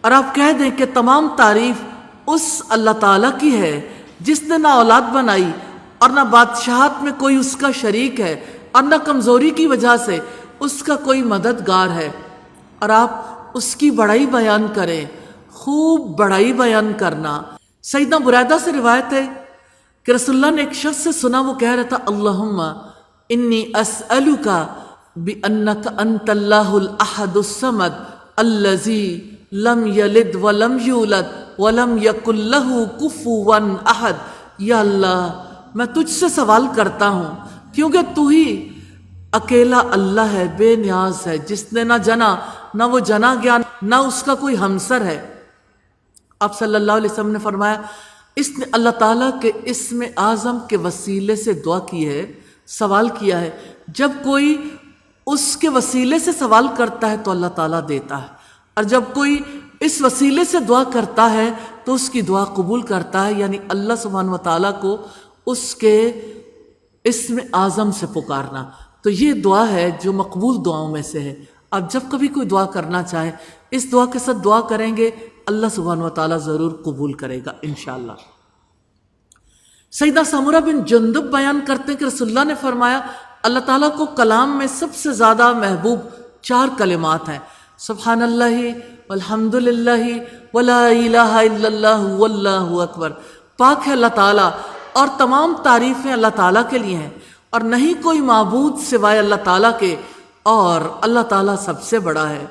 اور آپ کہہ دیں کہ تمام تعریف اس اللہ تعالیٰ کی ہے جس نے نہ اولاد بنائی اور نہ بادشاہت میں کوئی اس کا شریک ہے اور نہ کمزوری کی وجہ سے اس کا کوئی مددگار ہے، اور آپ اس کی بڑائی بیان کریں، خوب بڑائی بیان کرنا۔ سیدنا بریدہ سے روایت ہے کہ رسول اللہ نے ایک شخص سے سنا، وہ کہہ رہا تھا اللہم انی اسألک بأنک انت اللہ الاحد الصمد الذی لم یلد ولم یولد ولم یکن لہ کفوا احد۔ یا اللہ میں تجھ سے سوال کرتا ہوں کیونکہ تو ہی اکیلا اللہ ہے، بے نیاز ہے، جس نے نہ جنا نہ وہ جنا گیا، نہ اس کا کوئی ہمسر ہے۔ آپ صلی اللہ علیہ وسلم نے فرمایا اس نے اللہ تعالیٰ کے اسم اعظم کے وسیلے سے دعا کی ہے، سوال کیا ہے۔ جب کوئی اس کے وسیلے سے سوال کرتا ہے تو اللہ تعالیٰ دیتا ہے، اور جب کوئی اس وسیلے سے دعا کرتا ہے تو اس کی دعا قبول کرتا ہے، یعنی اللہ سبحانہ و تعالیٰ کو اس کے اسم اعظم سے پکارنا۔ تو یہ دعا ہے جو مقبول دعاؤں میں سے ہے۔ آپ جب کبھی کوئی دعا کرنا چاہیں اس دعا کے ساتھ دعا کریں گے، اللہ سبحانہ و تعالیٰ ضرور قبول کرے گا انشاءاللہ۔ سیدنا سمرہ بن جندب بیان کرتے ہیں کہ رسول اللہ نے فرمایا اللہ تعالیٰ کو کلام میں سب سے زیادہ محبوب 4 کلمات ہیں، سبحان اللہ والحمد للہ ولا الہ الا اللہ واللہ اکبر۔ پاک ہے اللہ تعالیٰ اور تمام تعریفیں اللہ تعالیٰ کے لیے ہیں، اور نہیں کوئی معبود سوائے اللہ تعالیٰ کے، اور اللہ تعالیٰ سب سے بڑا ہے۔